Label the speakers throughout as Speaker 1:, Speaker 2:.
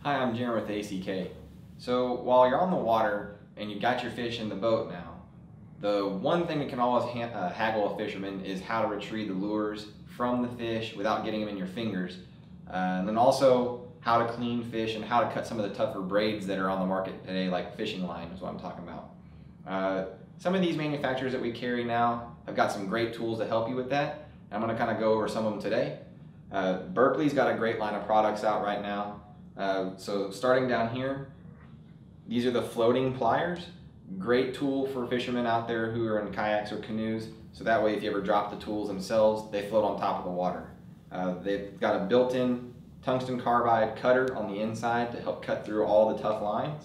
Speaker 1: Hi, I'm Jerron with ACK. So while you're on the water and you've got your fish in the boat now, the one thing that can always haggle a fisherman is how to retrieve the lures from the fish without getting them in your fingers. And then also how to clean fish and how to cut some of the tougher braids that are on the market today, like fishing line is what I'm talking about. Some of these manufacturers that we carry now have got some great tools to help you with that. I'm going to kind of go over some of them today. Berkley's got a great line of products out right now. So starting down here, these are the floating pliers. Great tool for fishermen out there who are in kayaks or canoes. So that way if you ever drop the tools themselves, they float on top of the water. They've got a built-in tungsten carbide cutter on the inside to help cut through all the tough lines.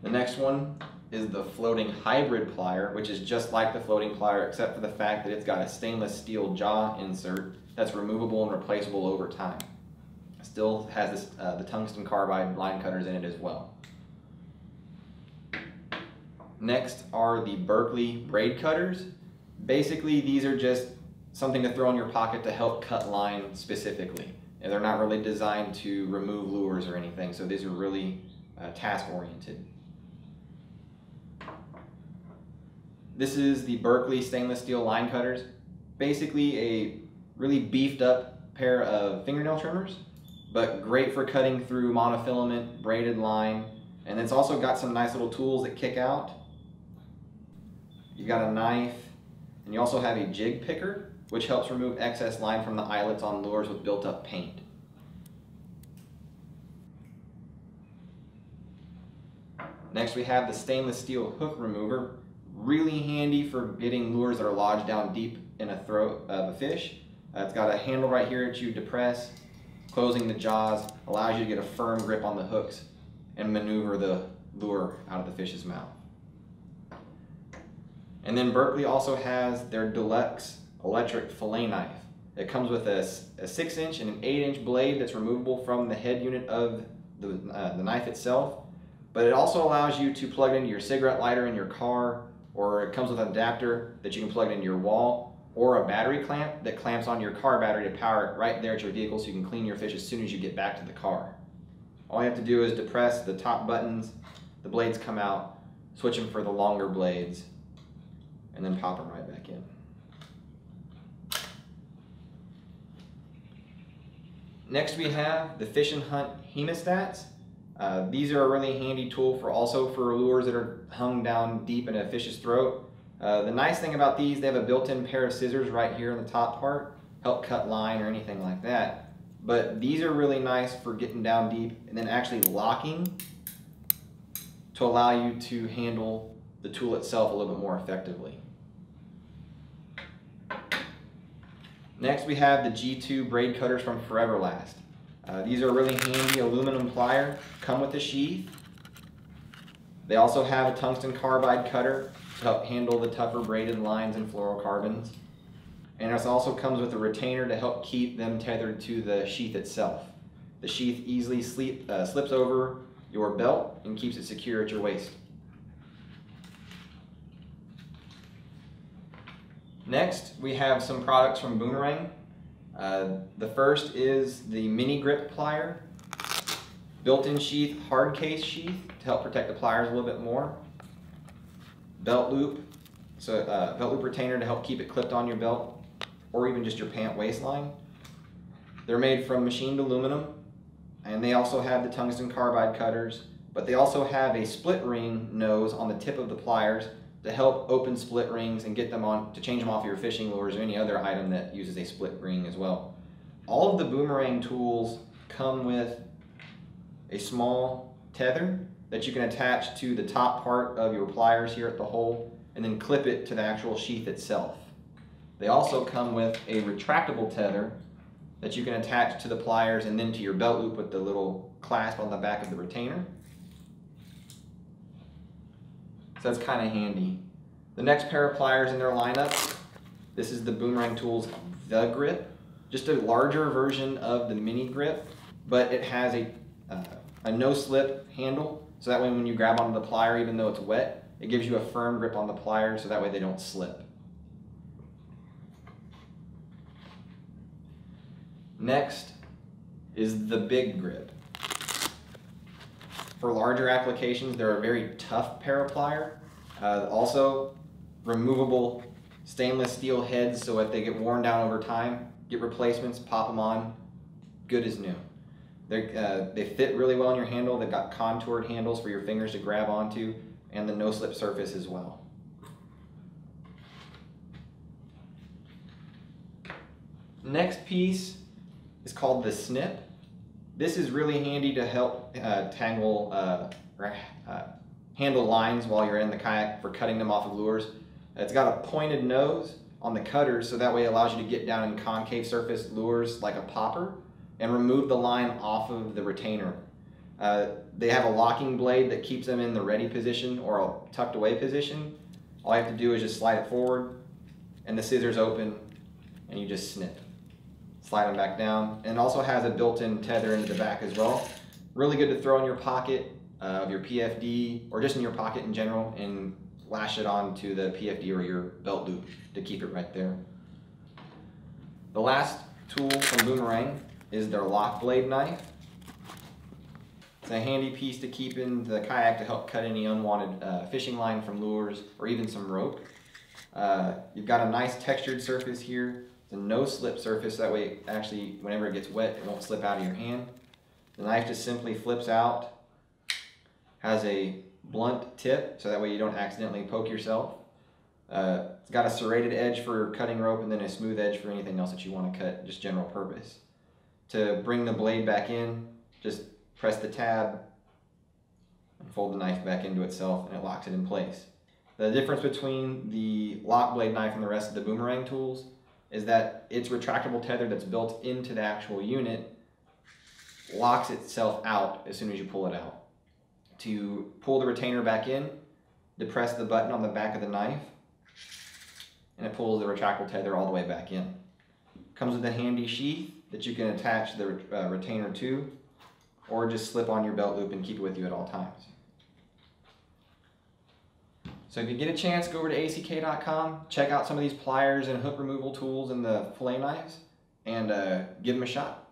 Speaker 1: The next one is the floating hybrid plier, which is just like the floating plier except for the fact that it's got a stainless steel jaw insert that's removable and replaceable over time. It still has the tungsten carbide line cutters in it as well. Next are the Berkley braid cutters. Basically, these are just something to throw in your pocket to help cut line specifically. And they're not really designed to remove lures or anything, so these are really task-oriented. This is the Berkley stainless steel line cutters. Basically a really beefed up pair of fingernail trimmers, but great for cutting through monofilament braided line. And it's also got some nice little tools that kick out. You got a knife, and you also have a jig picker, which helps remove excess line from the eyelets on lures with built up paint. Next we have the stainless steel hook remover. Really handy for getting lures that are lodged down deep in a throat of a fish. It's got a handle right here that you depress, closing the jaws, allows you to get a firm grip on the hooks and maneuver the lure out of the fish's mouth. And then Berkley also has their deluxe electric fillet knife. It comes with a 6-inch and an 8-inch blade that's removable from the head unit of the knife itself, but it also allows you to plug it into your cigarette lighter in your car, or it comes with an adapter that you can plug into your wall, or a battery clamp that clamps on your car battery to power it right there at your vehicle so you can clean your fish as soon as you get back to the car. All you have to do is depress the top buttons, the blades come out, switch them for the longer blades, and then pop them right back in. Next we have the Fish and Hunt Hemostats. These are a really handy tool for lures that are hung down deep in a fish's throat. The nice thing about these, they have a built-in pair of scissors right here in the top part, help cut line or anything like that. But these are really nice for getting down deep and then actually locking to allow you to handle the tool itself a little bit more effectively. Next we have the G2 braid cutters from Forever Last. These are a really handy aluminum plier, come with a sheath. They also have a tungsten carbide cutter to help handle the tougher braided lines and fluorocarbons. And it also comes with a retainer to help keep them tethered to the sheath itself. The sheath easily slips over your belt and keeps it secure at your waist. Next, we have some products from Boomerang. The first is the mini grip plier. Built-in sheath, hard case sheath to help protect the pliers a little bit more. Belt loop, so belt loop retainer to help keep it clipped on your belt or even just your pant waistline. They're made from machined aluminum, and they also have the tungsten carbide cutters, but they also have a split ring nose on the tip of the pliers to help open split rings and get them on to change them off your fishing lures or any other item that uses a split ring as well. All of the Boomerang tools come with a small tether that you can attach to the top part of your pliers here at the hole and then clip it to the actual sheath itself. They also come with a retractable tether that you can attach to the pliers and then to your belt loop with the little clasp on the back of the retainer. So that's kind of handy. The next pair of pliers in their lineup, this is the Boomerang Tools The Grip. Just a larger version of the mini grip, but it has a no-slip handle, so that way when you grab onto the plier, even though it's wet, it gives you a firm grip on the pliers so that way they don't slip. Next is the big grip. For larger applications, they're a very tough pair of plier. Also, removable stainless steel heads, so if they get worn down over time, get replacements, pop them on, good as new. They fit really well in your handle. They've got contoured handles for your fingers to grab onto, and the no-slip surface as well. Next piece is called the Snip. This is really handy to help handle lines while you're in the kayak for cutting them off of lures. It's got a pointed nose on the cutters, so that way it allows you to get down in concave surface lures like a popper and remove the line off of the retainer. They have a locking blade that keeps them in the ready position or a tucked away position. All you have to do is just slide it forward and the scissors open and you just snip. Slide them back down, and it also has a built-in tether into the back as well. Really good to throw in your pocket of your PFD or just in your pocket in general and lash it onto the PFD or your belt loop to keep it right there. The last tool from Boomerang is their lock blade knife. It's a handy piece to keep in the kayak to help cut any unwanted fishing line from lures or even some rope. You've got a nice textured surface here. It's a no-slip surface, that way actually whenever it gets wet it won't slip out of your hand. The knife just simply flips out, has a blunt tip so that way you don't accidentally poke yourself. It's got a serrated edge for cutting rope and then a smooth edge for anything else that you want to cut, just general purpose. To bring the blade back in, just press the tab and fold the knife back into itself and it locks it in place. The difference between the lock blade knife and the rest of the Boomerang tools is that its retractable tether that's built into the actual unit locks itself out as soon as you pull it out. To pull the retainer back in, depress the button on the back of the knife and it pulls the retractable tether all the way back in. Comes with a handy sheath that you can attach the retainer to, or just slip on your belt loop and keep it with you at all times. So if you get a chance, go over to ack.com, check out some of these pliers and hook removal tools and the fillet knives, and give them a shot.